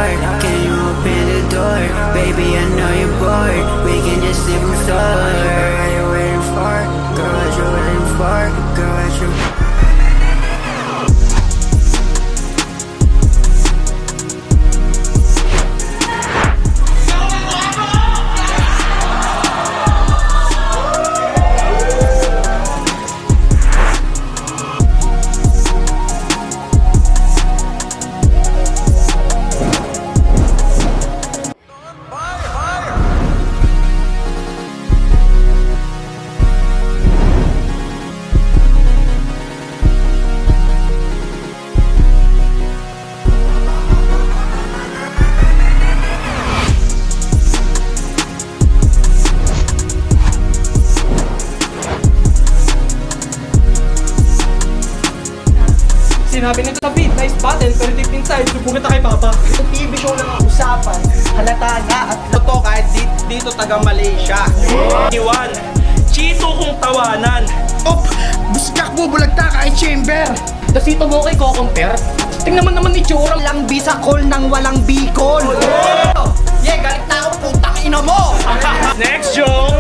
heart. Can you open the door? Baby, I know you're bored. We can just leave them start. Girl, what you waiting for? Girl, what you waiting for? Girl, what you... Sinabi nito David, nice battle, pero deep inside, subukan na kay Papa. Ito TV show lang ang usapan, halata na at ito kahit dito taga Malaysia. Iwan, Chito kung tawanan. Op! Buskak mo, bulagta ka ay chamber! Tapos ito mo kay ko-compare. Tingnan naman ni Chura. Walang bisakol nang walang bicol. Yeah, galit na ako, putang ina mo! Next joke!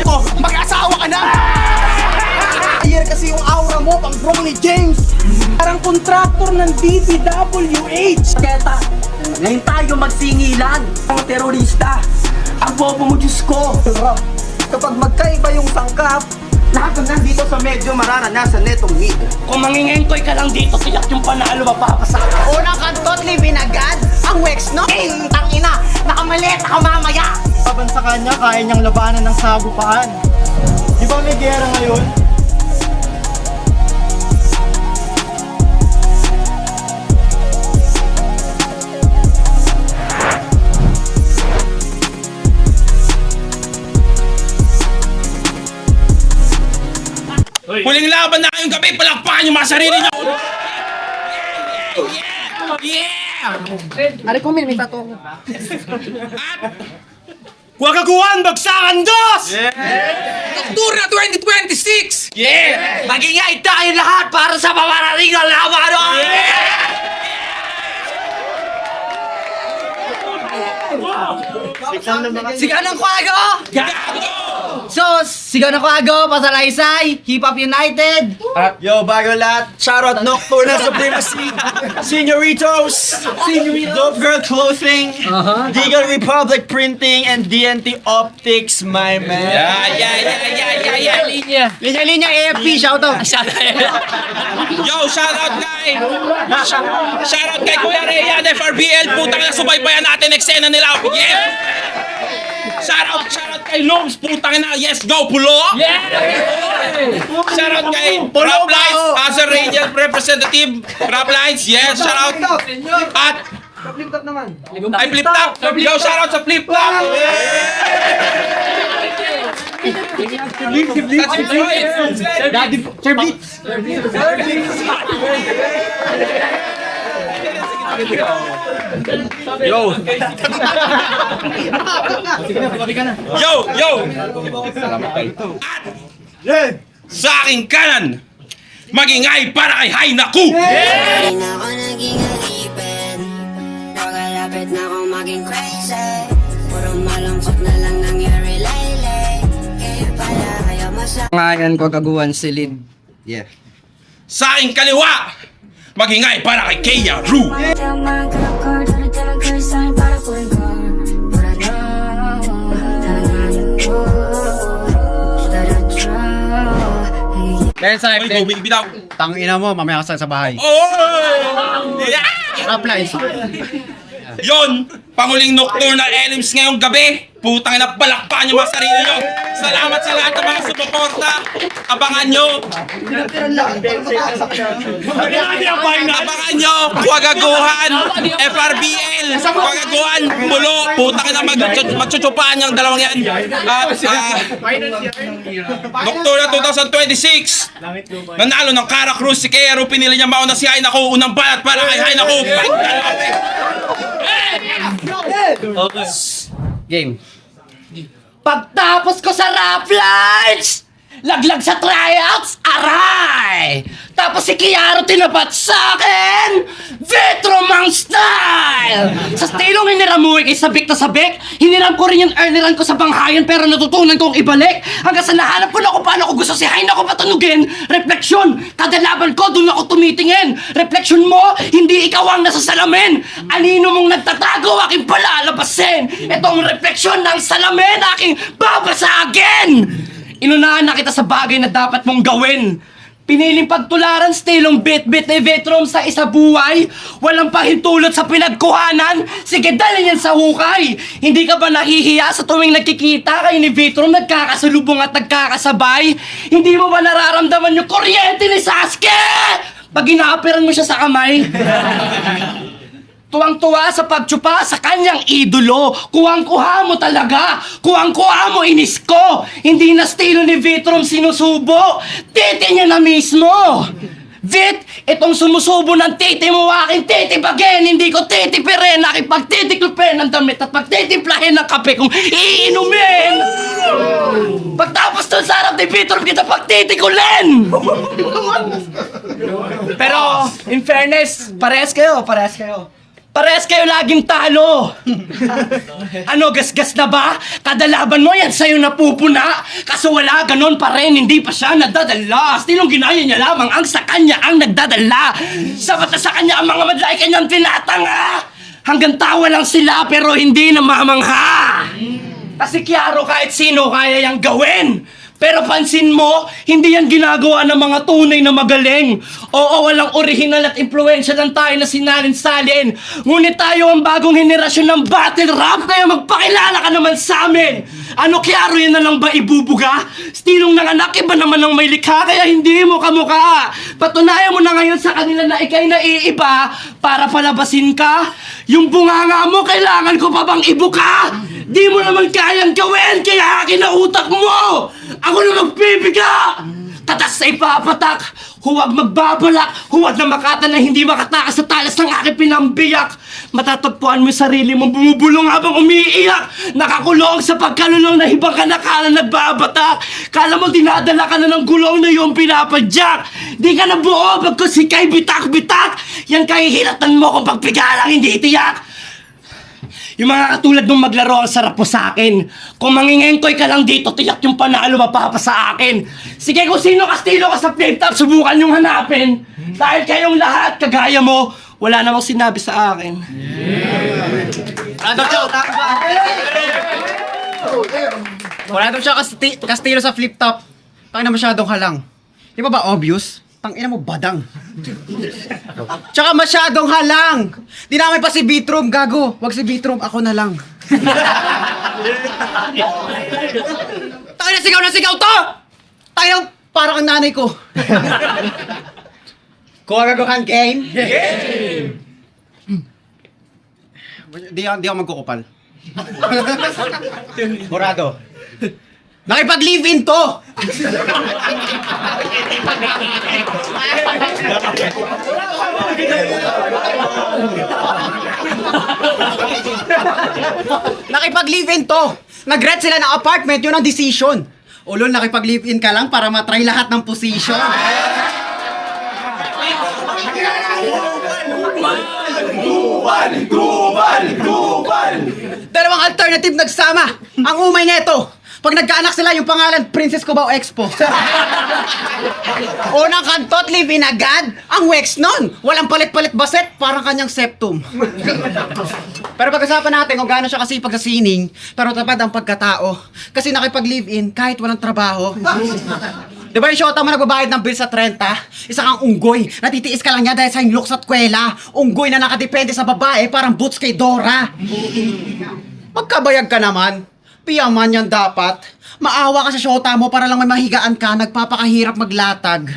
Oh, mag-asawa ka na! Ayer kasi yung aura mo, pang bro ni James! Parang contractor ng DPWH. Keta, ngayon tayo magsingilan. Mga terorista, ang bobo mo Diyos ko. Kapag magkaiba yung sangkap, lahat ng nandito sa medyo mararanasan netong mid. Kung mangingengkoy ka lang dito, tiyak yung panalo mapapasa. Unang kantot, libin agad. Ang Wex, no? Tangina, nakamalit, nakamamaya. Laban sa kanya, kaya niyang labanan ng sagupaan. Di ba may gera ngayon? Huling laban na ngayong gabi, palakpakan yung mga sarili nyo! Yeah! Ari ko, may tato. Wagaguan, bagsakan dos! Nocturna 2026! Yeah! Magingay tayo lahat para sa pamarating na laban! Sigaw ng kwago! So, sigaw ng kwago, Pasalaysay, Hip Hop United! Yo, bago lahat, shoutout Nocturna Supremacy, Señoritos, Dope Girl Clothing, Deagle Republic Printing, and DNT Optics, my man. Yeah! Linya-linya AFP, shoutout! Yo, shoutout kay Kuya Rayan, FRBL, putang na subaybayan natin eksena nila. Yeah! Shoutout kay Longs, putang na, yes, go, Pulo! Yeah! Shoutout kay Rap Lines, as a radio representative, Rap Lines, yes, shoutout. At ay, Flip Top! Yo, shoutout sa Flip Top! Sir Beats! Yo! At sa aking kanan, magingay para kay Hay Naku! Di na ako naging alipin. Nakalapit na akong maging crazy. Puro malungsok na lang nangyari lately. Kaya pala ayaw masama. Ngayon ko kaguhan silid. Yeah. Sa aking kaliwa, magingay para kay Keya Ru! Kaya sa Oy, go, baby daw! tangina mo, mamaya ka sa bahay. Oy! Yeah! Apply. Yon! Panguling Nocturna Elims ngayong gabi! Putang ina, palakpakan yung mga sarili nyo! Salamat sa lahat ng mga sumuporta! Abangan nyo! Abangan nyo! Wagaguhan! FRBL! Wagaguhan! Mulo! Putang ina, magchuchupaan yung dalawang yan! At, Nocturna 2026! Nanalo ng Cara Cruz si Kero, pinili niya mauna si Hay Naku, unang balat para kay Hay Naku! Game. Pagtapos ko sa Rap Lines, laglag sa tryouts, aray! Tapos si Kiaro tinapat sa akin, Vetro Mang style! Sa stilong hiniram mo kay sabik na sabik, hiniram ko rin yung earneran ko sa banghayan pero natutunan kong ibalik. Hanggang sa nahanap ko na kung paano ko gusto si Hain ako patunugin. Refleksyon, kada laban ko doon ako tumitingin. Refleksyon mo, hindi ikaw ang nasa salamin. Anino mong nagtatago, aking palalabasin. Itong refleksyon ng salamin, aking babasagin. Inunahan na kita sa bagay na dapat mong gawin. Piniling pagtularan, stilong bit-bit ni Vitrom sa isa buhay. Walang pahintulot sa pinagkuhanan. Sige, dali yan sa hukay. Hindi ka ba nahihiya sa tuwing nagkikita kayo ni Vitrom nagkakasalubong at nagkakasabay? Hindi mo ba nararamdaman yung kuryente ni Sasuke? Pag inaapiran mo siya sa kamay. Tuwang-tuwa sa pagtsupa sa kanyang idolo. Kuwang-kuha mo talaga. Kuwang-kuha mo inis ko. Hindi na estilo ni Vitrom sinusubo. Titi niya na mismo. Vit, itong sumusubo ng titi mo aking titibagin. Hindi ko titipirin. Aking pagtitiklupin ng damit at pagtitimplahin ng kape kung iinumin. Pagtapos dun sa harap ni Vitrom kita pagtitikulin. Pero, in fairness, parehas kayo. Parehas kayo laging talo! Ano, gasgas na ba? Kada laban mo yan sa'yo napupuna. Kaso wala, ganon pa rin, hindi pa siya nadadala. Stilong ginaya niya lamang ang sa kanya ang nagdadala. Sapat na sa kanya ang mga madlay kanyang tinatanga. Hanggang tawa lang sila pero hindi na mamangha. Kasi klaro kahit sino kaya yang gawin. Pero pansin mo, hindi yan ginagawa ng mga tunay na magaling. Oo, walang original at impluensya lang tayo na sinalin-salin. Ngunit tayo ang bagong henerasyon ng battle rap, kaya magpakilala ka naman sa amin. Ano, klaro yan na lang ba ibubuga? Stilong ng anak, iba naman ang may likha, kaya hindi mo kamukha. Patunayan mo na ngayon sa kanila na ikay naiiba para palabasin ka. Yung bunganga mo, kailangan ko pa bang ibuka? Di mo naman kayang gawin, kaya akin na utak mo! Ako na magbibiga! Tatas sa ipapatak, huwag magbabalak, huwag na makata na hindi makatakas sa talas ng aking pinambiyak. Matatagpuan mo yung sarili mong bumubulong habang umiiyak. Nakakulong sa pagkalulong na hibang ka na kala nagbabatak. Kala mo dinadala ka na ng gulong na iyong pinapadyak. Di ka na buo pagkus ikay bitak-bitak. Yan kahihilatan mo kung pagpigalang hindi tiyak. Yung mga katulad mong maglaro ang sarap po sa akin. Kung mangingengkoy ka lang dito, tiyak yung panalo mapapa sa akin. Sige, kung sino kastilo ka sa flip top, subukan yung hanapin. Dahil kayong lahat, kagaya mo, wala namang sinabi sa akin. Wala daw siya kastilo sa flip top. Tangina masyadong halang. Di ba ba obvious? Tangina mo badang. Tsaka masyadong halang. Dinamay pa si Vitrom, gago. Wag si Vitrom, ako na lang. Tangina sigaw to! Tangina parang ang nanay ko. Kuha gagawan game? Game! Di ako magkukupal. Borado. Nakipag-live-in to! Nakipag-live-in to! Nag-rent sila ng apartment, yun ang decision. Ulol, nakipag-live-in ka lang para matry lahat ng position. Dalawang alternative nagsama. Ang umay neto. Pag nagkaanak sila, yung pangalan Princess Cubao Expo. Unang kantot, live-in agad. Ang wex nun. Walang palit-palit baset, parang kanyang septum. Pero pag-usapan natin kung gaano siya kasipag sa sining, pero tapad ang pagkatao. Kasi nakipag-live-in kahit walang trabaho. Di ba yung shota mo nagbabayad ng bill sa 30? Isa kang unggoy. Natitiis ka lang niya dahil sa hinlok sa kwela. Unggoy na nakadepende sa babae, parang boots kay Dora. Magkabayag ka naman. Piyaman yan dapat. Maawa ka sa shota mo para lang may mahigaan ka, nagpapakahirap maglatag.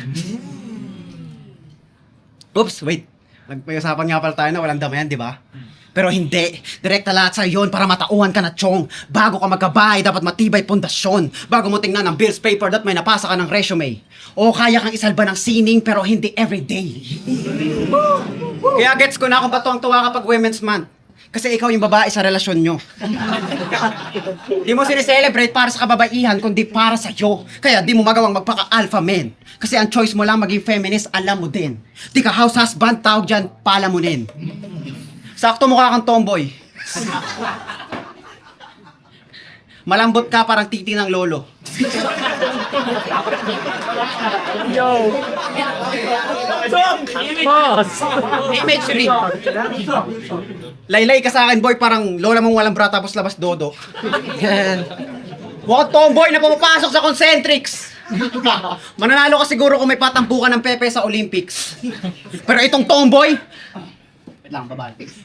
Oops, wait. May usapan nga pala tayo na walang damayan, di ba? Pero hindi. Direkta lahat sa yon para matauhan ka na chong. Bago ka magkabahay, dapat matibay pundasyon. Bago mo tingnan ang bills paper that may napasa ka ng resume. O kaya kang isalba ng sining pero hindi everyday. Kaya gets ko na kung ba't tuwang-tuwa kapag Women's Month. Kasi ikaw yung babae sa relasyon nyo. Di mo sineselebrate para sa kababaihan, kundi para sa'yo. Kaya di mo magawang magpaka-alpha men. Kasi ang choice mo lang maging feminist, alam mo din. Di ka house husband, tawag dyan, palamunin. Sakto mukha kang tomboy. Malambot ka parang titi ng lolo. Imagery. Laylay ka sa akin, boy, parang lola mong walang bra tapos labas dodo. Mukhang tomboy na pumapasok sa concentrics. Mananalo ka siguro kung may patampukan ng Pepe sa Olympics. Pero itong tomboy,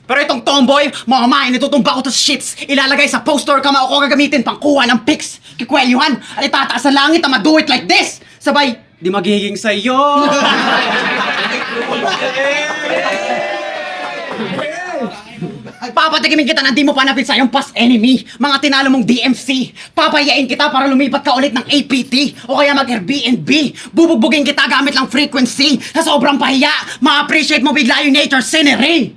Pero itong tomboy, mamamain, itutumba ko to sa shits. Ilalagay sa poster kama ako gagamitin pang kuha ng pics. Kikwelyuhan, at itataas sa langit, I'ma do it like this. Sabay, di magiging sa'yo. Papatikimin kita na di mo pa napit sa iyong past enemy. Mga tinalo mong DMC. Papayain kita para lumipat ka ulit ng APT. O kaya mag-Airbnb. Bubugbugin kita gamit lang frequency. Sa sobrang pahiya, ma-appreciate mo bigla yung nature scenery.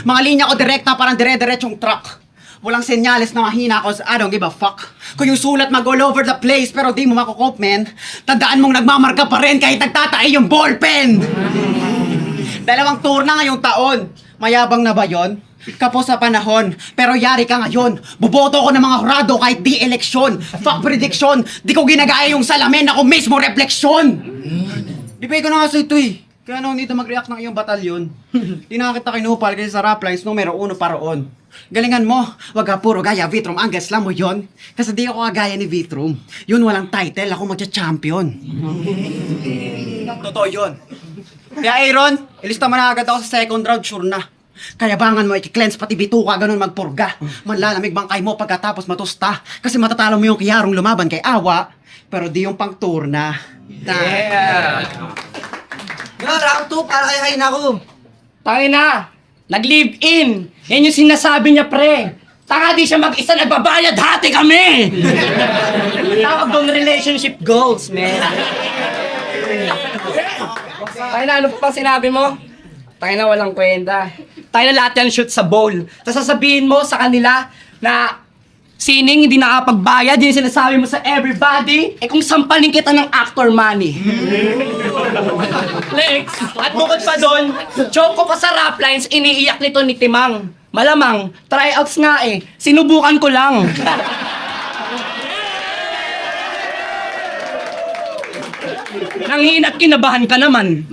Mga linya ko direkta parang dire-diretsong truck. Walang senyales na mahina ako, I don't give a fuck. Kung yung sulat mag all over the place pero di mo makukop, man. Tandaan mong nagmamarka pa rin kahit nagtatae yung ballpen. 2 tour na ngayong taon. Mayabang na ba yon? Kapos sa panahon, pero yari ka ngayon. Buboto ko ng mga hurado kahit di eleksyon. Fuck prediction, di ko ginagaya yung salamin, ako mismo refleksyon. Di pa ko na kasi ito eh. Kaya no need na mag-react ng iyong batalyon. Di na kita kinupal kasi sa rap lines numero 1 para on. Galingan mo, wag ka puro gaya Vitrum, ang gasla mo yon. Kasi di ako kagaya ni Vitrum. Yun walang title, ako magcha-champion. Totoo yun. Kaya Aaron, ilista mo na agad ako sa second round, sure na. Kayabangan mo, i-cleanse pati bituka, ganun magpurga. Manlalamig bangkay mo pagkatapos matusta. Kasi matatalo mo yung kiyarong lumaban kay Awa, pero di yung pang-turna. Yeah! Nga, round 2 para kay ako. Tangin na! Nag-live in! Yan yung sinasabi niya, pre! Taka di siya mag-isa, nagbabayad, hati kami! Tawag doon relationship goals, man. Tangin na, ano pa sinabi mo? Tangin na, walang kwenta. Tangin na, lahat yan shoot sa bowl. Tapos sasabihin mo sa kanila na sining hindi nakapagbayad, yung sinasabi mo sa everybody, kung sampalin kita ng actor money. Lex, at bukod pa doon, choco pa sa rap lines, iniiyak nito ni Timang. Malamang, tryouts nga eh. Sinubukan ko lang. Nanghina at kinabahan ka naman.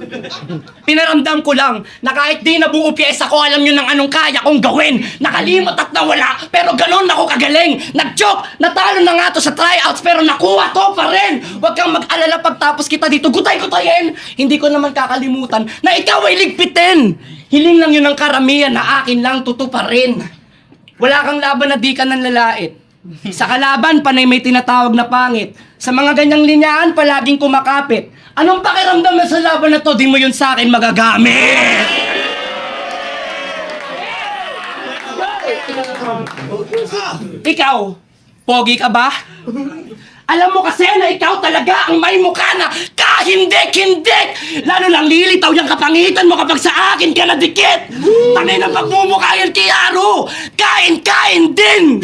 Pinaramdam ko lang na kahit di nabuo pyesa ko, alam nyo ng anong kaya kong gawin. Nakalimot at nawala, pero ganon ako kagaling. Nag-joke, natalo na nga to sa tryouts, pero nakuha to pa rin. Huwag kang mag-alala pagtapos kita dito, gutay-gutayin. Hindi ko naman kakalimutan na ikaw ay ligpitin. Hiling lang yun ng karamihan na akin lang tutuparin. Wala kang laban na di ka nanlalait. Sa kalaban, panay may tinatawag na pangit. Sa mga ganyang linyaan, palaging kumakapit. Anong pakiramdam na sa laban na to, di mo yun sa akin magagamit? Ikaw, pogi ka ba? Alam mo kasi na ikaw talaga ang may mukha na kahindik-hindik! Lalo lang lilitaw yung kapangitan mo kapag sa akin ka nadikit! Tanay ng pagmumukha yan kay Aro! Kain-kain din!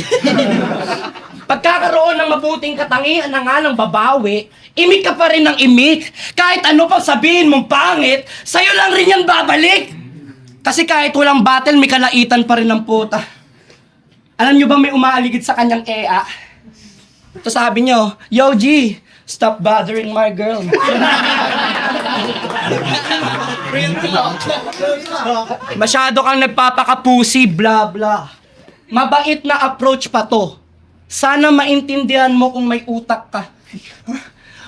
Pagkakaroon ng mabuting katangian na nga ng babawi, imik ka pa rin ng imik. Kahit ano pang sabihin mong pangit, sa'yo lang rin yan babalik. Kasi kahit walang battle, may kalaitan pa rin ng puta. Alam nyo ba may umaaligid sa kanyang ea? Ito sabi nyo, Yo G, stop bothering my girl. Masyado kang nagpapakapusi, blah blah. Mabait na approach pa to. Sana maintindihan mo kung may utak ka.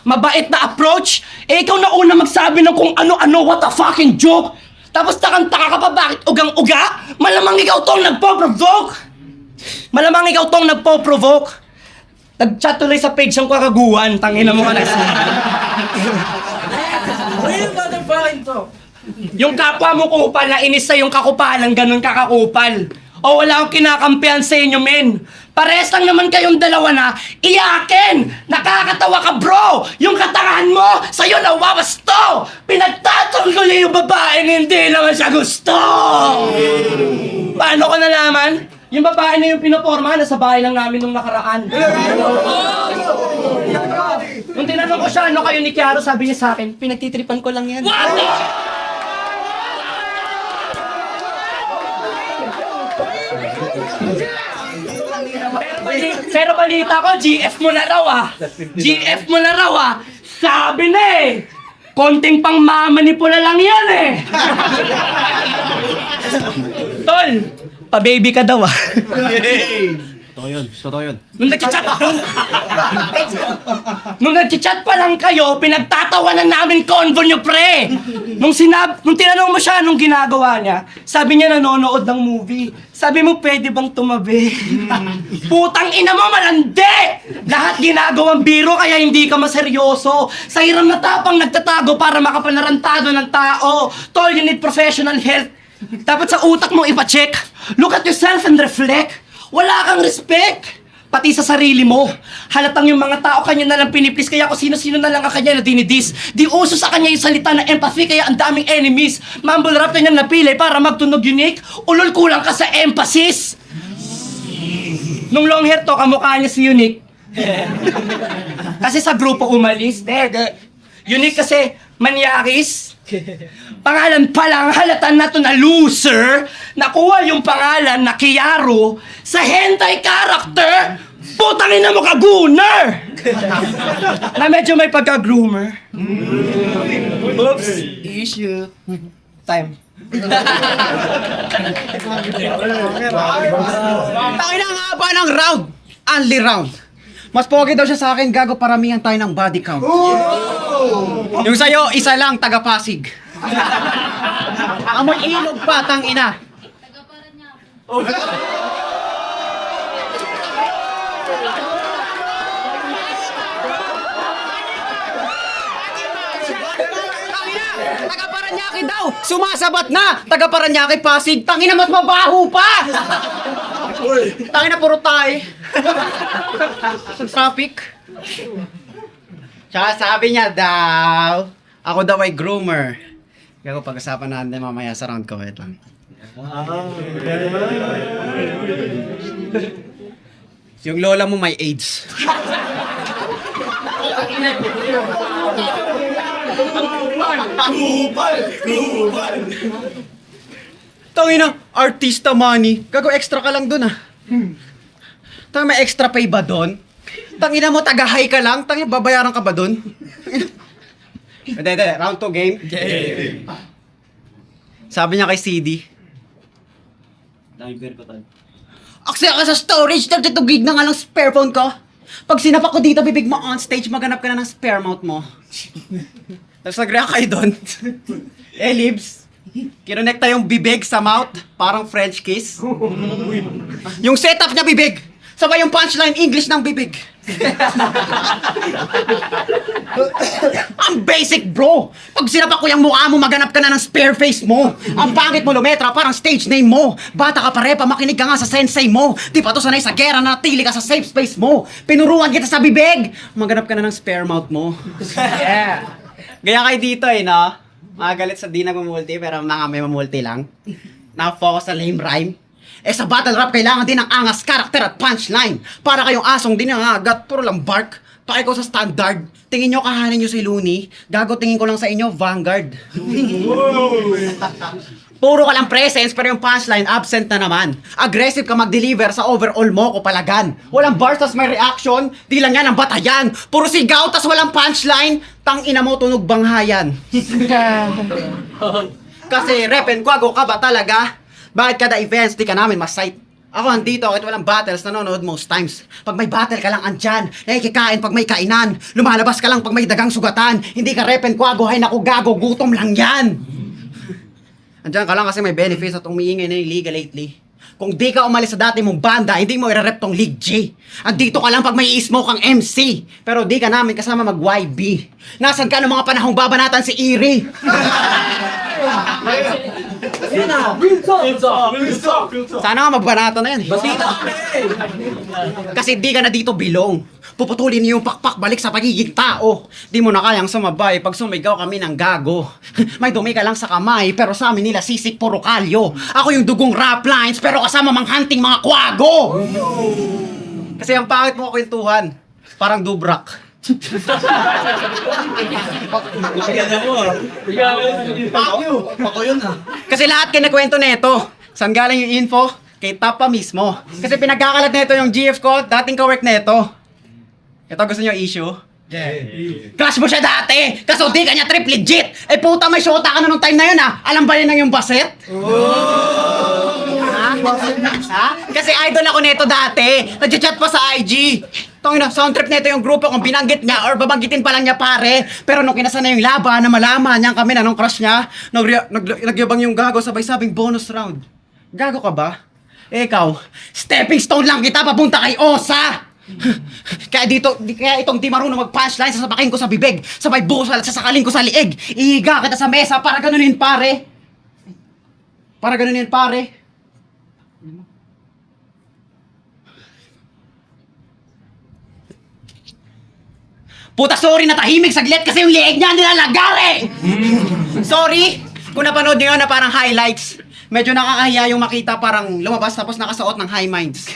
Mabait na approach? Eh, ikaw na una magsabi ng kung ano-ano, what a fucking joke! Tapos takang-taka ka pa, bakit ugang-uga? Malamang ikaw tong nagpo-provoke! Malamang ikaw tong nagpo-provoke! Nag-chat tuloy sa page ng kakaguhan, tangina mo ka na. Yung kapwa mo kupal na inis sa yung kakupalan, ganun kakakupal. O wala akong kinakampihan sa inyo, men. Pares lang naman kayong dalawa na iyakin! Nakakatawa ka, bro! Yung katangahan mo, sa'yo nawawasto! Pinagtatanggol yung babaeng hindi naman siya gusto! Paano ko nalaman? Yung babae na yung pinoporma, nasa bahay lang namin nung nakaraan. Nung tinanong ko siya, ano kayo ni Kiaro, sabi niya sa akin, pinagtitripan ko lang yan. What? Pero balita ko, GF mo na raw ah. GF mo na raw ah. Sabi na eh. Konting pang mamanipula lang yan eh. Tol, pa-baby ka daw ah. Totoo yun. Nung nag-chat pa lang kayo, pinagtatawanan namin convo nyo, pre! Nung tinanong mo siya nung ginagawa niya, sabi niya nanonood ng movie. Sabi mo, pwede bang tumabi? Putang ina mo, malandi! Lahat ginagawang biro kaya hindi ka maseryoso. Sa hiram na tapang nagtatago para makapanarantado ng tao. Tol, you need professional help. Dapat sa utak mo ipacheck. Look at yourself and reflect. Wala kang respect! Pati sa sarili mo. Halatang yung mga tao kanya na lang piniplis, kaya kung sino-sino na lang ang kanya na dinidis. Di uso sa kanya yung salita na empathy, kaya ang daming enemies. Mumble rap kanyang napili para magtunog unique. Ulol kulang ka sa emphasis. Nung long hair to, kamukha niya si Unique. Kasi sa grupo umalis. Unique kasi manyakis. Pangalan pa lang, halatan na to na loser. Nakuha yung pangalan na Kiaro sa hentai character. Putangin na mo ka, gooner! Na medyo may pagka-groomer. Oops. Issue. Time. Tangina nga ba ng round? Only round. Mas pogi daw siya sa akin, gago paramihan tayo ng body count. Yung sa'yo, isa lang, taga-Pasig. Amoy ilog pa, tangina. Taga-Paranaque daw! Sumasabat na! Taga-Paranaque, Pasig! Tangina, mas mabaho pa! Tangina, puro tayo. Sa traffic. Tsaka sabi niya daw, ako daw ay groomer. Kaya ko pag-usapan natin mamaya sa round ko. Wait lang. Yung lola mo may AIDS. Tangina, artista money. Gago extra ka lang dun ah. Tangina, may extra pay ba dun? Tangina mo, taga-high ka lang. Tangina, babayaran ka ba dun? Hindi, round 2 game. Sabi niya kay CD. Aksaya ka sa storage, 32 gig na nga lang spare phone ko. Pag sinapak ko dito, bibig mo on stage, maganap ka na ng spare mount mo. Tapos nag-react kayo doon. Libs, kinonekta yung bibig sa mouth, parang French kiss. Yung setup niya bibig, sabay yung punchline English ng bibig. Ang basic, bro! Pag sinapak ko yung mukha mo, maganap ka na ng spare face mo. Ang pangit mo, Lumetra, parang stage name mo. Bata ka pa repa, makinig ka nga sa sensei mo. Di pa to sanay sa gera, natili ka sa safe space mo. Pinuruan kita sa bibig, maganap ka na ng spare mouth mo. Yeah. Gaya kayo dito no? Magalit sa di nagmumulti, pero mga may mamulti lang. Nakafocus sa lame rhyme. Sa battle rap, kailangan din ng angas, karakter at punchline. Para kayong asong di nangagat, puro lang bark. Pake ko sa standard. Tingin nyo kahanin nyo si Looney. Gago, tingin ko lang sa inyo, Vanguard. Puro ka lang presence, pero yung punchline, absent na naman. Aggressive ka mag-deliver sa overall mo ko palagan. Walang bars, tas may reaction. Di lang yan ang batayan. Puro sigaw, tas walang punchline. Tang ina mo, tunog banghayan. Kasi rep and kwago ka ba talaga? Bakit kada events, di ka namin masite? Ako andito kahit walang battles, nanonood most times. Pag may battle ka lang andyan, nakikikain pag may kainan. Lumalabas ka lang pag may dagang sugatan. Hindi ka rep and kwago, hay naku gago, gutom lang yan. Andyan ka lang kasi may benefits at umiingay na yung liga lately. Kung di ka umalis sa dati mong banda, hindi mo i-rep tong League J. Andito ka lang pag may i-smoke ang MC. Pero di ka namin kasama mag-YB. Nasaan ka ng mga panahong babanatan si Iri? Sana nga magbanata na yan. Kasi di ka na dito bilong. Puputulin niyo yung pakpak balik sa pagiging tao. Di mo na kayang sumabay pag sumigaw kami ng gago. May dumi ka lang sa kamay pero sa amin nila sisik puro kalyo. Ako yung dugong rap lines pero kasama mang hunting mga kwago. Kasi ang pangit mo kwentuhan, parang dubrak. Kasi lahat kinakwento nito. Saan galing yung info? Kay Tapa mismo. Kasi pinagkakalat nito yung GF ko, dating ka-work nito. Ito gusto niyo issue? Crush mo siya dati! Kaso di kanya trip legit! Eh puta, may shota ka na nung time na yun ah! Alam ba yun ang yung baset? Ha? Ha? Kasi idol ako nito dati! Nag-chat pa sa IG! Tongina, sound trip nito yung grupo kung binanggit niya or babanggitin pa lang niya pare. Pero nung kinasa na yung laban na malaman niyang kami na nung crush niya, nagyabang yung gago sabay-sabing bonus round. Gago ka ba? Eh ikaw, stepping stone lang kita papunta kay Osa! kaya itong di marunong mag-punchline, sasapakin ko sa bibig, sabay buko sasakalin ko sa liig, ihiga kita sa mesa para ganunin pare. Para ganunin pare. Puta, sorry na tahimik saglit kasi yung liig niya nilalagari! Sorry kung napanood niyo yun na parang highlights. Medyo nakakahiya yung makita parang lumabas tapos nakasuot ng high minds.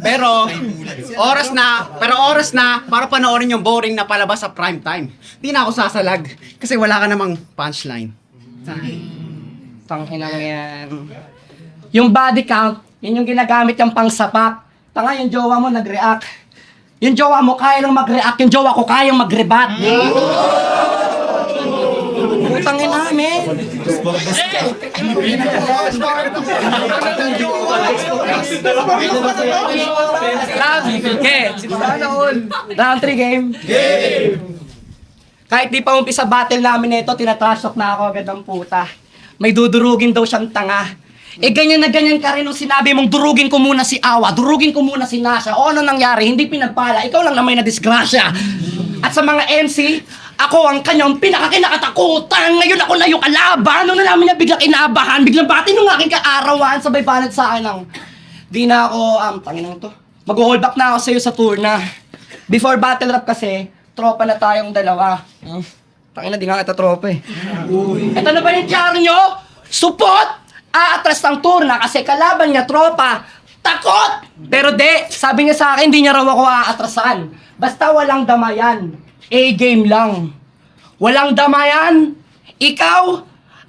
Pero oras na para panoorin yung boring na palabas sa prime time. Di na ako sasalag kasi wala ka namang punchline. Tangina mo yan. Yung body count, yun yung ginagamit yung pangsapak. Tanga, yung jowa mo nag-react. Yung jowa mo kaya lang mag-react, yung jowa ko kayang mag-rebat. Putangin namin. Round 3 game. Kahit di pa umpisa battle namin nito, tinatrash talk na ako agad ng puta. May dudurugin daw siyang tanga. Eh ganyan na ganyan ka rin nung sinabi mong durugin ko muna si Awa, durugin ko muna si Nasha. O ano nangyari? Hindi pinagpala. Ikaw lang na may nadisgrasya. At sa mga MC, ako ang kanyang pinakakinakatakutan. Ngayon ako na yung kalaban. Nung nalaman niya biglang inaabahan, biglang bati nung aking kaarawan, sabay banat sa akin ng di na ako, tanginang to. Mag-hold back na ako sa'yo sa tour na. Before battle rap kasi, tropa na tayong dalawa. Tangina, di nga kita tropa eh. Ito na ba yung tiyaro nyo? Supot! Aatras ng tour na kasi kalaban niya tropa. Takot! Pero de, sabi niya sa akin, hindi niya raw ako aatrasan. Basta walang damayan. A-game lang. Walang damayan. Ikaw,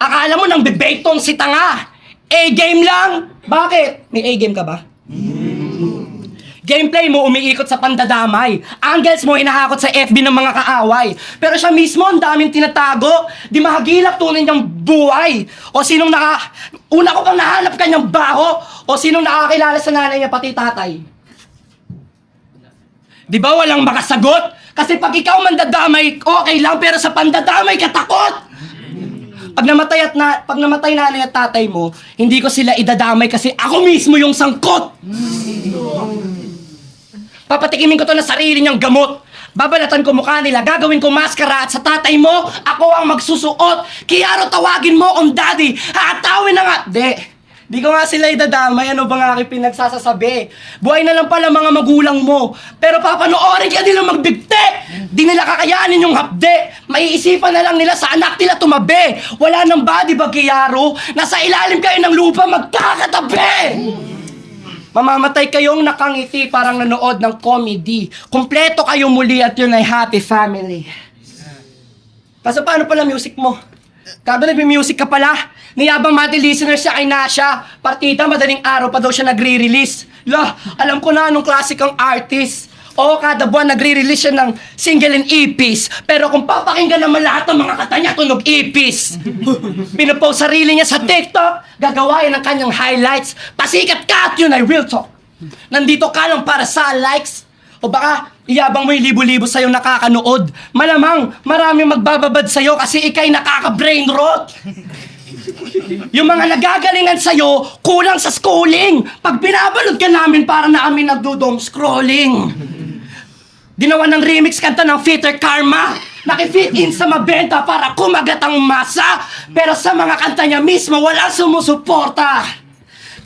akala mo nang bebetong si tanga. A-game lang. Bakit? May A-game ka ba? Gameplay mo umiikot sa pandadamay. Angles mo hinahakot sa FB ng mga kaaway. Pero siya mismo ang daming tinatago. Di mahagilap tunay niyang buhay. O sinong una ko pang nahanap kanyang baho. O sinong nakakilala sa nanay niya pati tatay. Di ba walang makasagot? Kasi pag ikaw mandadamay, okay lang. Pero sa pandadamay ka takot. Pag namatay nanay at tatay mo, hindi ko sila idadamay kasi ako mismo yung sangkot. Papatikimin ko to na sarili niyang gamot. Babalatan ko mukha nila, gagawin ko maskara at sa tatay mo, ako ang magsusuot. Kiyaro, tawagin mo akong daddy. Haatawin na nga. Di ko nga sila idadamay. Ano ba nga aking pinagsasasabi? Buhay na lang pala mga magulang mo. Pero papanoorin ka nila magbigti. Di nila kakayanin yung hapde. Maiisipan na lang nila sa anak nila tumabi. Wala nang body bag, Kiyaro. Nasa ilalim kayo ng lupa magkakatabi. Mamamatay kayong nakangiti parang nanood ng comedy. Kumpleto kayo muli at yun ay happy family. Kaso paano pala music mo? Kado nagme-music ka pala. Niyabang mati listener siya kay Nasha. Partida madaling araw pa daw siya nagre-release. Lah, alam ko na anong klasikang artist. Oo, kada buwan nagre-release siya ng single and EPs. Pero kung papakinggan naman lahat ng mga kata niya, tunog EPs. Pinopost sarili niya sa TikTok, gagawain ng kanyang highlights. Pasikat ka at yun ay real talk. Nandito ka lang para sa likes. O baka iyabang mo yung libo-libo sa'yo nakakanood. Malamang maraming magbababad sa'yo kasi ikay nakaka-brain rot. Yung mga nagagalingan sa'yo, kulang sa schooling. Pag binabalot ka namin, para na kami nagdo-dome scrolling. Ginawa ng remix kanta ng Fitter Karma. Nakifit in sa mabenta para kumagat ang masa. Pero sa mga kanta niya mismo, wala sumusuporta.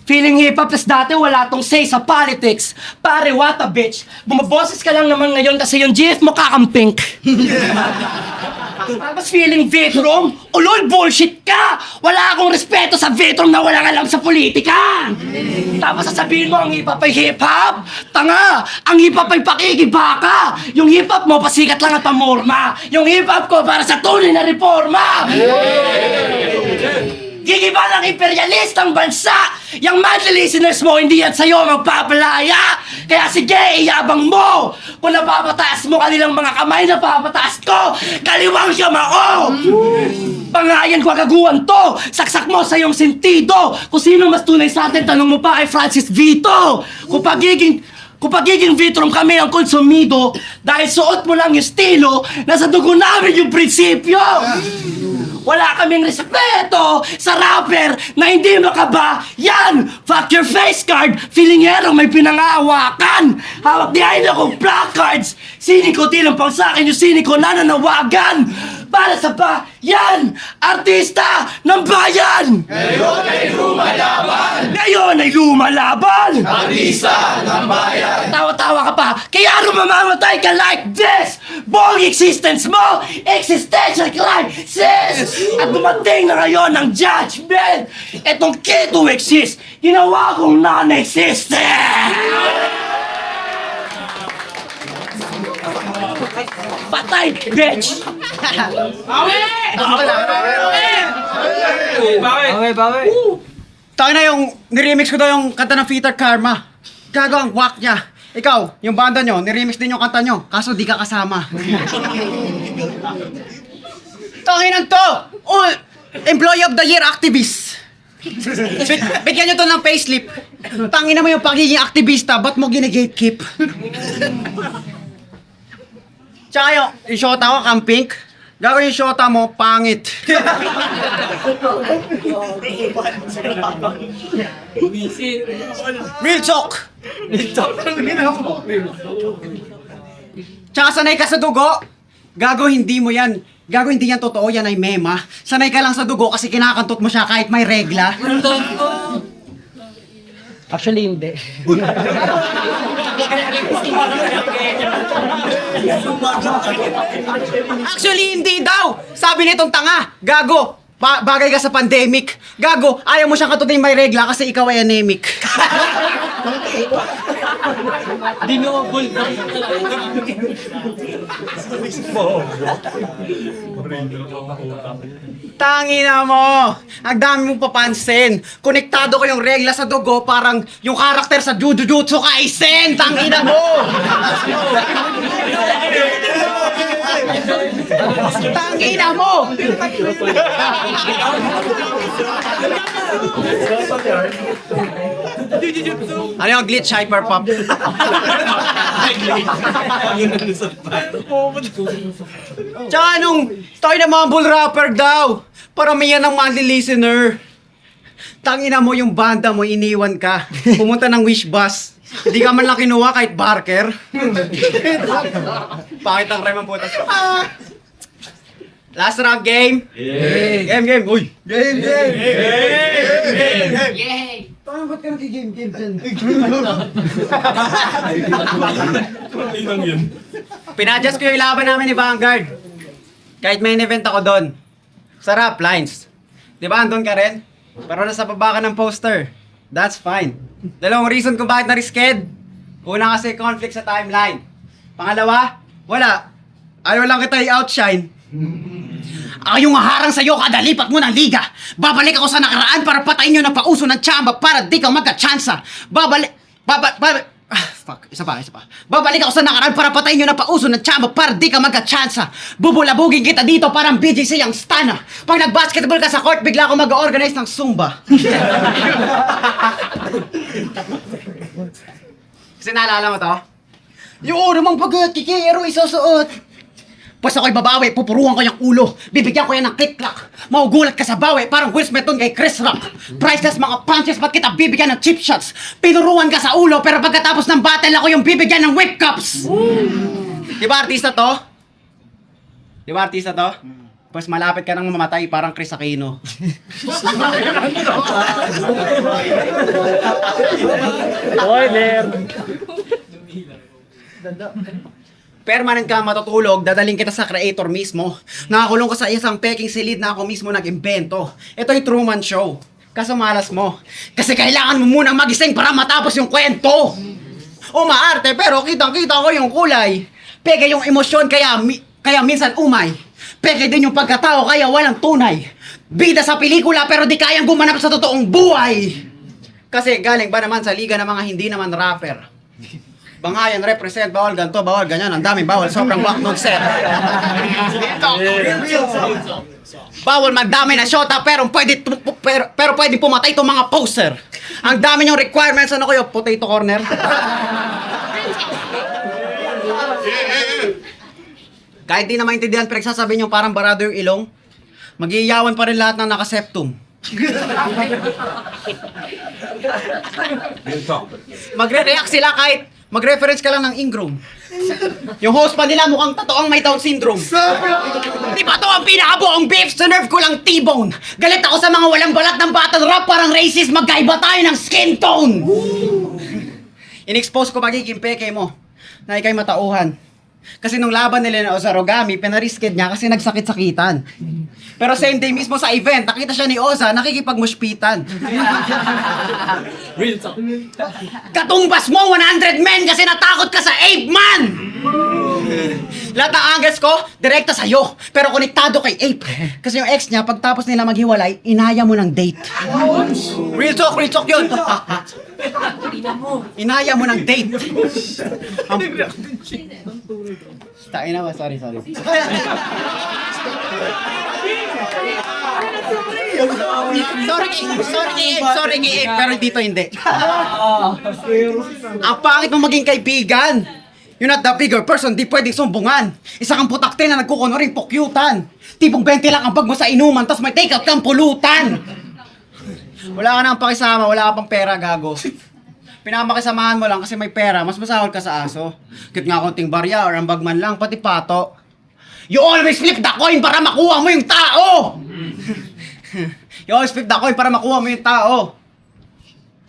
Feeling hip-hop, tas dati wala tong say sa politics. Pare, what a bitch. Bumaboses ka lang naman ngayon kasi yung GF mo kakampink. Tapos feeling Vitrom? Ulol, bullshit ka! Wala akong respeto sa Vitrom na walang alam sa politika! Tapos sasabihin mo ang hip-hop ay hip-hop? Tanga! Ang hip-hop ay pakikibaka! Yung hip-hop mo pasikat lang at pamorma! Yung hip-hop ko para sa tunay na reforma! Gigiba ng imperialistang bansa! Yung monthly listeners mo, hindi yan sa'yo magpapalaya! Kaya sige, iyabang mo! Kung napapataas mo kanilang mga kamay, napapataas ko! Kaliwang siyamao! Pangayan ko agaguan to! Saksak mo sa iyong sentido! Kung sino mas tunay sa atin, tanong mo pa kay Francis Vito! Kung pagiging Vitrom kami ang konsumido, dahil suot mo lang yung estilo, nasa dugo namin yung prinsipyo! Wala kaming respeto sa rapper na hindi makaba. Yan! Fuck your face card! Feeling erong may pinangahawakan! Hawak ni Aina kong placards! Siniko tilang pang sa'kin yung siniko na nanawagan! Para sa bayan! Artista ng bayan! Ngayon ay lumalaban! Artista ng bayan! Tawa-tawa ka pa, kaya mamamatay ka like this! Buong existence mo, existential crisis! At dumating na ngayon ang judgment! Etong key to exist, ginawa kong non-existent! Patay, bitch! Tayo na yung niremix ko daw yung kanta ng Peter Karma. Gago ang whack niya. Ikaw, yung banda nyo, niremix din yung kanta nyo. Kaso di ka kasama. Tanginan to! Employee of the Year activist. Bigyan nyo to ng payslip. Tangina mo yung pagiging aktivista, ba't mo gine-gatekeep? Tsaka yung shota ko, kang pink. Gagawin yung shota mo, pangit. Real talk! Tsaka sanay ka sa dugo. Gago, hindi mo yan. Gago, hindi yan totoo. Yan ay mema. Sanay ka lang sa dugo kasi kinakantot mo siya kahit may regla. Actually, hindi. Actually, hindi daw! Sabi nitong tanga, gago, bagay ka sa pandemic. Gago, ayaw mo siyang katutin may regla kasi ikaw ay anemic. Tangina mo! Ang dami mong papansin. Konektado ko yung regla sa dugo, parang yung karakter sa Jujutsu Kaisen. Tangina mo! Tangina mo! Ano yung glitch hyperpop? Tsaka nung tayo na mga bull rapper daw, paramihan ng monthly listener. Tangina mo yung banda mo, iniwan ka. Pumunta ng wish bus. Hindi ka man lang kinuha kahit barker. Pakit ang rem ang putas. Last round game. Game. Uy. Game. Parang ba't ka nag-game dyan? Pinadjust ko yung laban namin ni Vanguard. Kahit main event ako doon. Sarap, lines. Di ba, andun ka rin? Pero nasa baba ka ng poster. That's fine. Dalawang reason kung bakit na-risked. Una kasi conflict sa timeline. Pangalawa, wala. Ayaw lang kita i-outshine. Ako yung haharang sa'yo kada lipat mo ng liga. Babalik ako sa nakaraan para patayin yung napauso ng tsamba para di ka magka-tsansa. Isa pa. Babalik ako sa nakaraan para patayin yung napauso ng tsamba para di ka magka-tsansa. Bubulabugin kita dito parang BGC ang stana. Pag nag-basketball ka sa court, bigla ako mag-organize ng Zumba. Kasi naalala mo to? Yung namang pagkikiro isusuot. Pwes ako'y babawi, pupuruan ko yung ulo. Bibigyan ko yan ng click-clack. Maugulat ka sa bawi, parang Will Smith dun kay Chris Rock. Priceless mga punches, ba't kita bibigyan ng cheap shots? Pinuruan ka sa ulo, pero pagkatapos ng battle, ako yung bibigyan ng whip cups. Di ba artista to? Pwes malapit ka nang mamatay, parang Chris Aquino. permanent ka matutulog, dadaling kita sa creator mismo. Nakakulong ka sa isang peking silid na ako mismo nag-imbento. Ito yung Truman Show. Kaso malas mo. Kasi kailangan mo munang magising para matapos yung kwento. Umaarte pero kitang-kita ko yung kulay. Peke yung emosyon kaya minsan umay. Peke din yung pagkatao kaya walang tunay. Bida sa pelikula pero di kayang gumanap sa totoong buhay. Kasi galing ba naman sa liga ng mga hindi naman rapper. Bangayan, represent, bawal ganto, bawal ganyan, ang daming bawal, sobrang backnote set. Bawal magdami na shota pero pwede pumatay itong mga poster. Ang dami niyong requirements, ano kayo, potato corner? Kahit di na maintindihan, pero sasabihin niyo parang barado yung ilong, mag-iiyawan pa rin lahat ng nakaseptum. Magre-react sila kahit mag-reference ka lang ng Ingrown. Yung host pa nila mukhang totoong may Down syndrome. Di ba to ang pinakabuong beef? Sa nerve ko lang T-bone. Galit ako sa mga walang balat ng battle rap. Parang racist, magkaiba tayo ng skin tone. In-expose ko magiging peke mo na ikay matauhan. Kasi nung laban nila na Ozarogami, pinarisked niya kasi nagsakit-sakitan. Pero same day mismo sa event, nakita siya ni Oza, nakikipagmushpitan. Katumbas mo, 100 men kasi natakot ka sa ape man! Lahat ng angles ko, direkta sa'yo. Pero konektado kay ape. Kasi yung ex niya, pagtapos nila maghiwalay, inaya mo ng date. Real talk yun. Inaya mo ng date. Tain na ba? Sorry. Sorry kay Ape, pero dito hindi. Ang pangit mo maging kaibigan. You're not the bigger person, di pwedeng sumbungan. Isa kang putakte na nagkukunoring pokyutan. Tipong 20 lang ang bag mo sa inuman, tas may take out kang pulutan. Wala ka nang pakisama, wala ka pang pera, gago. Pinamakisamahan mo lang kasi may pera, mas masahol ka sa aso. Kit nga konting barya or ang bagman lang, pati pato. You always flip the coin para makuha mo yung tao! You always flip the coin para makuha mo yung tao.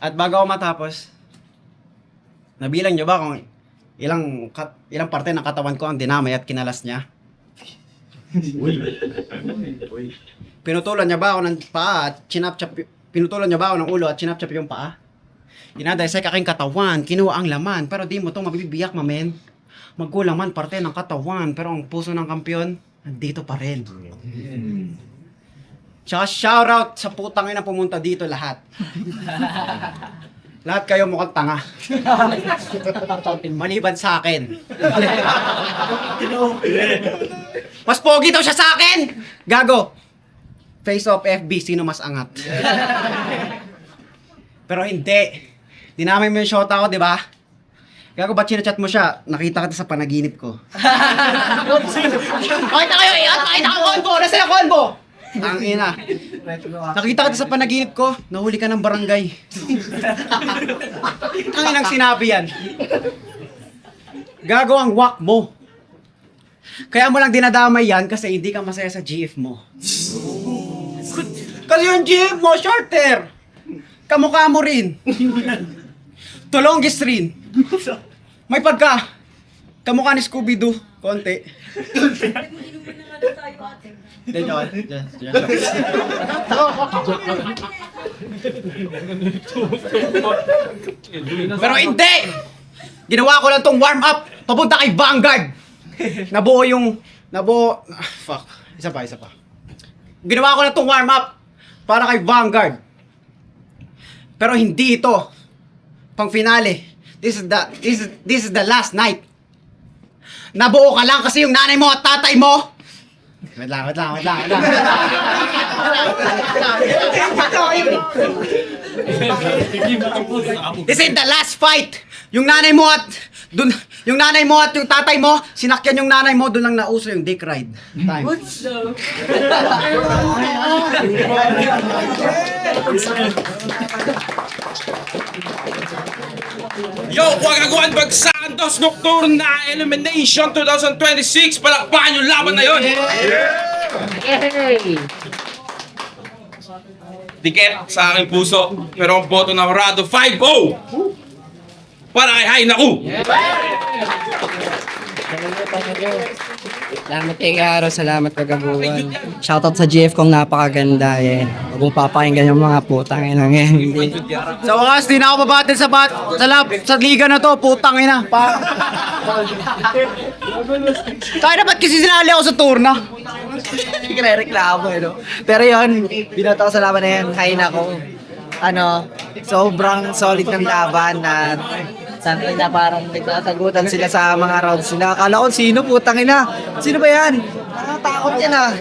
At bago ako matapos, nabilang nyo ba kung ilang parte ng katawan ko ang dinamay at kinalas niya? Pinutulan niya ba ako ng paa at pinutulan niya ba ako ng ulo at chinap-chap yung paa? Dinadisek aking katawan, kinuha ang laman, pero di mo itong mabibiyak, mamen. Magkulang man parte ng katawan, pero ang puso ng kampiyon, nandito pa rin. Tsaka shoutout sa putang ina pumunta dito lahat. Lahat kayo mukhang tanga. Maliban sa akin. Mas pogi daw siya sa akin! Gago! Face off FB, sino mas angat? Pero hindi. Dinamay mo yung shota ko, di ba? Gago, ba't sinachat mo siya? Nakita kita sa panaginip ko. Pakita kayo, pakita ka konbo! Nasa na konbo! Ang ina. Nakita kita sa panaginip ko, nahuli ka ng barangay. Ang inang sinabi yan. Gago ang wak mo. Kaya mo lang dinadamay yan kasi hindi ka masaya sa GF mo. Kasi yung GF mo, shorter. Kamukha mo rin. Tulongis rin. May kamukha ni Scooby-Doo. Konti. Pero hindi! Ginawa ko lang tong warm up papunta kay Vanguard. Fuck. Isa pa. Ginawa ko lang tong warm up para kay Vanguard. Pero hindi ito. Pang finale. This is the last night. Nabuo ka lang kasi yung nanay mo at tatay mo. Wait lang. This is the last fight. Yung nanay mo at yung tatay mo, sinakyan yung nanay mo, doon lang nauso yung dick ride. Time. Yo, Wagaguan Bagsakan Dos Nocturne na Elimination 2026. Palakpakan yung laban na yun. Tiket sa aking puso, pero ang boto na Rado 5-0 para kay Hay Naku. Salamat kay Karo, salamat kagabuan. Shoutout sa GF kong napakaganda eh. Huwag mong papakinggan yung mga putang inang yan. Hindi. Sa wakas, di na ako babatid sa liga na to, putang ina. Kaya dapat kasi sinali ako sa tour na. Kire-reklamo eh, no? Pero yun, binoto ko sa laban na yan. Kain ako. Sobrang solid ng laban na sanay na parang nagtatagutan sila sa mga rounds nila. Akala ko sino, putang ina. Sino ba yan? Nakatakot yan ah.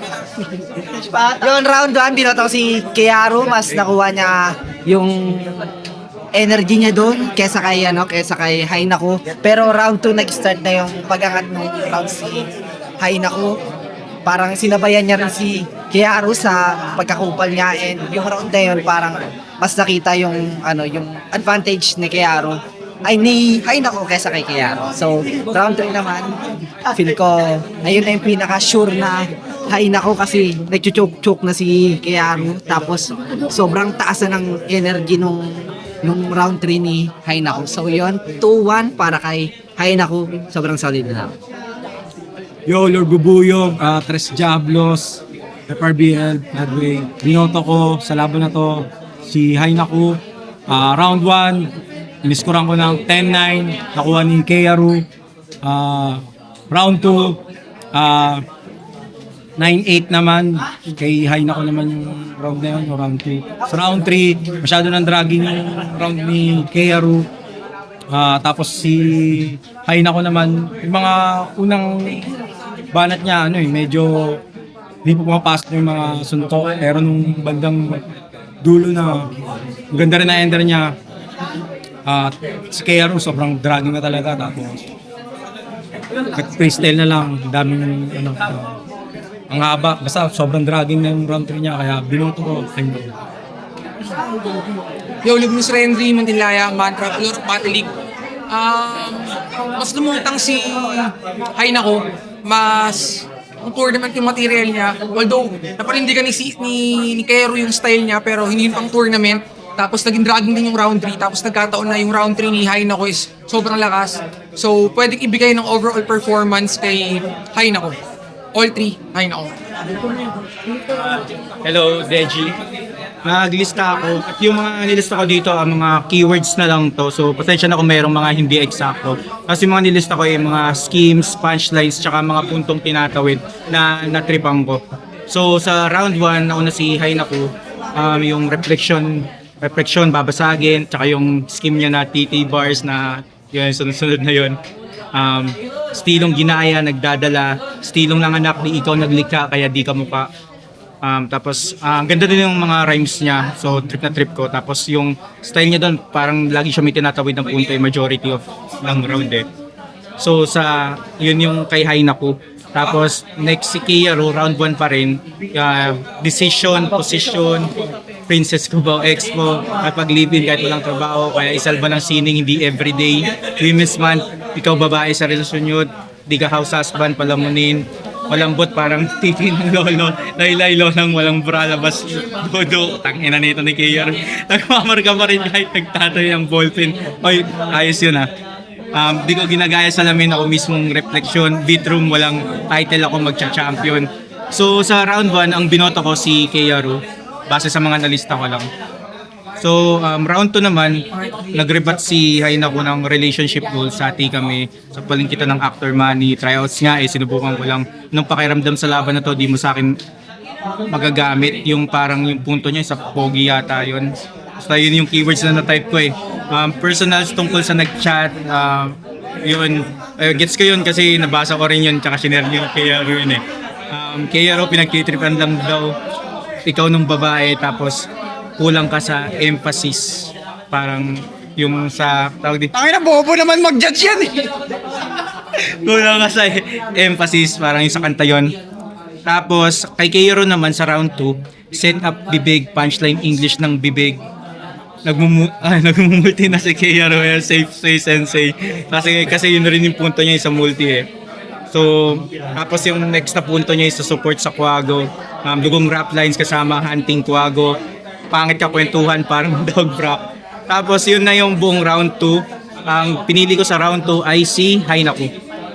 Yun, round 1, binoto ko si Kiaro. Mas nakuha niya yung energy niya doon kesa kay Hainaku. Pero round 2 nag-start na yung pag-angat ng round si Hainaku. Parang sinabayan niya rin si Kiaro sa pagkakupal niya, and yung round na yun parang mas nakita yung yung advantage ni Kiaro ni Hainaku kesa kay Kiaro. So round 3 naman, feel ko ayun na yung pinaka-sure na Hainaku kasi nagchuchok na si Kiaro, tapos sobrang taas na ng energy nung round 3 ni Hainaku. So yun, 2-1 para kay Hainaku. Sobrang solid na. Yo, Lord Bubuyog, Tres Diablos, FRBL, Medway. Binoto ko sa laban na to si Hainaku. Round 1, iniskoran ko ng 10-9, nakuha ni Keyaru. Round 2, 9-8 naman, kay Hainaku naman yung round na yun, yung round 2. Sa round 3, masyado ng dragging yung round ni Keyaru. Tapos si Hainaku naman, yung mga unang banat niya, medyo hindi po pumapasok yung mga suntok. Pero nung bandang dulo na, ganda rin na ender niya. Si Keyaru, sobrang dragging na talaga. Tapos, freestyle na lang, daming ang haba. Basta sobrang dragging na yung round 3 niya, kaya binoto ko. Yo, Lugnus Renry, Mantilaya, Mantra, Lord Battle League. Mas lumutang si Hainaku, mas ang tournament yung material niya. Although, napanindigan ni Kero yung style niya, pero hindi yung pang tournament. Tapos naging dragging din yung round 3. Tapos nagkataon na yung round 3 ni Hainaku is sobrang lakas. So, pwedeng ibigay ng overall performance kay Hainaku. All 3, Hainaku. Hello, Deji. Naglista ako. At yung mga nilista ko dito, ang mga keywords na lang to. So, pasensya na kung mayroong mga hindi eksakto. Kasi mga nilista ko yung mga schemes, punchlines, tsaka mga puntong tinatawid na natripan ko. So, sa round 1, nauna si Hainaku, yung reflection babasagin, tsaka yung scheme niya na TT bars na yun, sunod-sunod na yun. Stilong ginaya, nagdadala. Stilong nanganak, di ikaw naglikha, kaya di ka mukha. Tapos, ang ganda din yung mga rhymes niya. So, trip na trip ko. Tapos, yung style niya doon, parang lagi siya may tinatawid ng punto yung majority of ng round eh. So, yun yung kay Hainaku. Tapos, next si Keyaru, round 1 pa rin. Decision, position, princess ko ba o ex mo, at pag-live-in kahit walang trabaho, kaya isalba ng sining, hindi everyday. Women's month, ikaw babae sa relasyon yun, di ka house husband, palamunin. Malambot parang titi ng lolo. Laylay lolang walang bra, labas dodo. Tangina nito ni Keyaru. Nagmamarka pa rin kahit nagtatoy ang ballpen. Oy, ayos yun ah. Di ko ginagaya sa lamin ako mismong reflection. Beatroom, walang title ako magcha-champion. So sa round 1, ang binoto ko si Keyaru. Base sa mga nalista ko lang. So, round 2 naman, nag-rebat si Hainaku ng relationship goals. Hati kami. So, paling kita ng actor money. Tryouts nga, sinubukan ko lang. Nung pakiramdam sa laban na to, di mo sa akin magagamit. Yung parang yung punto niya, sa pogi yata yun. So, yun yung keywords na na-type ko eh. Personals tungkol sa nag-chat. Yun, gets ko yun kasi nabasa ko rin yun. Tsaka sinare niyo kaya yun eh. Keyaru, pinagtitripan lang daw. Ikaw nung babae, tapos kulang ka sa emphasis. Parang yung sa tawag dito. Tangina, bobo naman mag-judge yan eh. Kulang ka sa emphasis, parang yung sa kanta yun. Tapos kay Keyaru naman sa round 2, set up bibig, punchline English ng bibig. Nagmumulti na si Keyaru, safe say sensei. Kasi yun rin yung punto niya sa multi eh. So, tapos yung next na punto niya sa support sa Quago. Dugong rap lines kasama hunting Quago. Pangit ka kwentuhan, parang dog bra. Tapos yun na yung buong round 2. Ang pinili ko sa round 2 ay si Hainaku.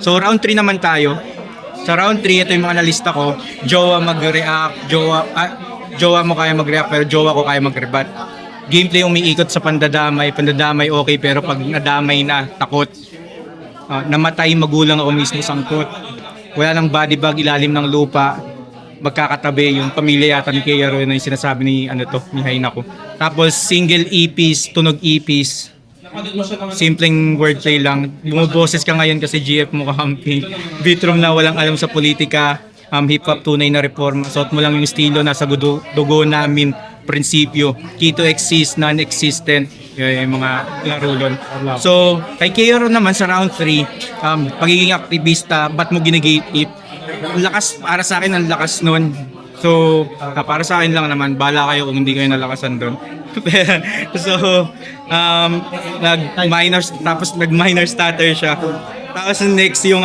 So round 3 naman tayo. Sa round 3, ito yung mga nalista ko. Jowa mag-react, jowa mo kaya mag-react, pero jowa ko kaya mag-rebat. Gameplay umiikot sa pandadamay okay, pero pag nadamay na, takot. Namatay magulang o mismo sangkot. Wala nang body bag, ilalim ng lupa. Magkakatabi yung pamilya yata ni Kea Ru na yung sinasabi ni ni Haina ko. Tapos single EPs, tunog EPs. Simpleng wordplay lang. Bumuboses ka ngayon kasi GF mo kahamping. Beatroom na walang alam sa politika. Hip-hop tunay na reforma. Suot mo lang yung estilo, nasa dugo namin. Prinsipyo. Key to exist, non-existent. Yung mga laro doon. So, kay Kea Ru naman sa round 3, pagiging aktivista, ba't mo ginagate-it? Ang lakas, para sa akin, ang lakas nun. So, para sa akin lang naman, bala kayo kung hindi kayo nalakasan doon. So, nag-minor stutter siya. Tapos next yung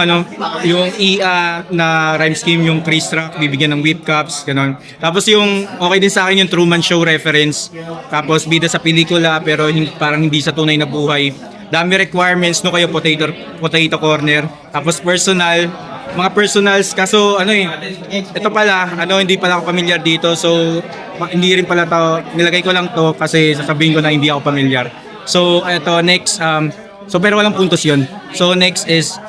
yung EA na rhyme scheme, yung Chris Rock, bibigyan ng whip cups, gano'n. Tapos yung okay din sa akin yung Truman Show reference. Tapos bida sa pelikula pero parang hindi sa tunay na buhay. Dami requirements no kayo potato corner. Tapos mga personals kaso ito pala hindi pala ako familiar dito, so hindi rin pala nilagay ko lang to kasi sasabihin ko na hindi ako familiar. So ito next so pero walang puntos yun. So next is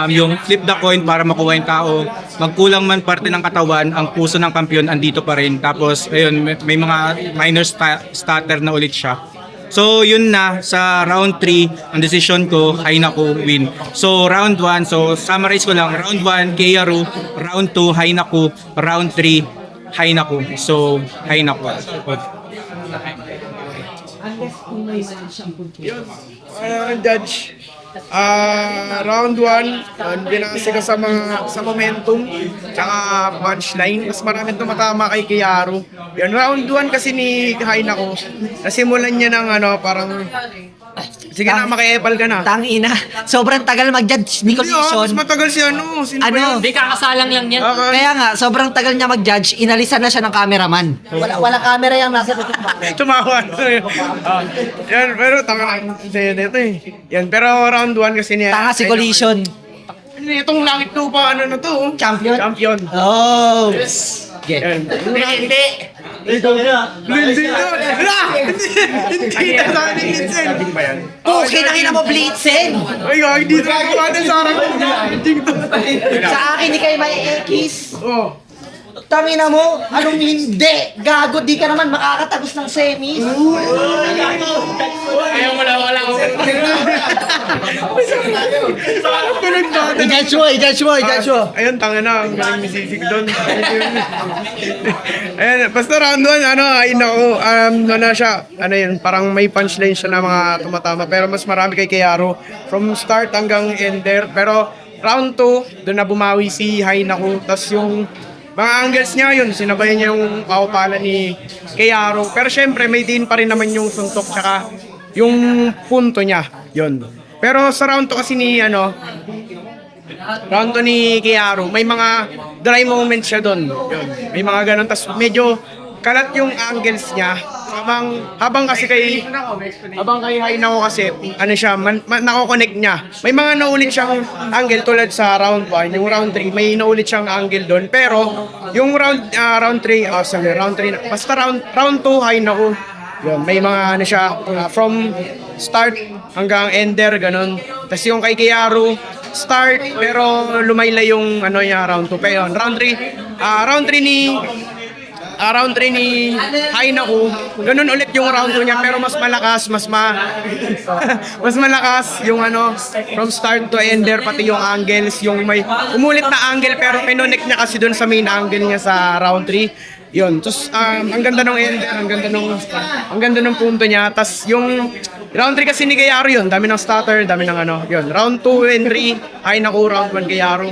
yung flip the coin para makuha yung tao. Magkulang man parte ng katawan, ang puso ng kampiyon andito pa rin. Tapos ayun, may mga minor stutter na ulit siya. So yun na, sa round 3, ang decision ko, Haina ko win. So round 1, so summarize ko lang, round 1, Kea Ru, round 2, Haina ko, round 3, Haina ko. So, Haina ko. Judge, round 1, binase ko sa momentum tsaka punchline. Mas marami tumatama kay Kea Ru. Yan, round 1 kasi ni Haina ko, nasimulan niya ng parang sige na, maki-epal ka na. Tangina. Sobrang tagal mag-judge ni Collision. Mas matagal si Sino ba yun? Hindi, kakasalang lang yan. Kaya nga, sobrang tagal niya mag-judge, inalisan na siya ng cameraman. Wala camera yung nasa tutok. Tumawa. Yan, pero tanga na. Dito eh. Yan, pero round 1 kasi niya. Tanga si Collision. Itong langit lupa, na to? Champion? Champion. Oh. Yan. Hindi. Hindi na sa akin Blitzen. Kinangina mo Blitzen. Ay, hindi na kumatin sa harap. Sa akin, di kayo may X. Oh. Tangina mo, anong hindi? Gago, di ka naman makakatagos ng semis. Ayaw, wala ako. I-judge mo. Ayun, tanga na. Ang galing ni Sisig doon. Ayun, basta round 1, Haina ko. Parang may punchline siya na mga tumatama. Pero mas marami kay Kea Ru. From start hanggang ender. Pero round 2, doon na bumawi si Haina ko. Tapos yung mga angles niya yun, sinabayan niya yung paupala ni Kea Ru. Pero syempre, may din pa rin naman yung suntok tsaka yung punto niya. Yun. Pero sa round 2 kasi round 2 ni Kea Ru, may mga dry moments siya doon. Yun. May mga ganun. Tapos medyo kalat yung angles niya. Habang kay Haina ko kasi, nako-connect niya. May mga naulit siyang angle tulad sa round 1, yung round 3, may naulit siyang angle doon. Pero, yung round 3, basta round 2, Haina ko. Yun, may mga siya, from start hanggang ender, ganun. Tapos yung kay Kea Ru, start, pero lumaylay yung round 2. Pero yun, round 3 ni Haina ko, ganun ulit yung round 2 niya, pero mas malakas, mas malakas yung from start to ender, pati yung angles, yung may umulit na angle, pero pinonect niya kasi dun sa main angle niya sa round 3. Yun, tapos ang ganda ng ender, ang ganda ng punto niya. Tapos yung round 3 kasi ni Kea Ru yun, dami ng stutter, dami ng yun. Round 2 and 3, Haina ko, round 1 Kea Ru.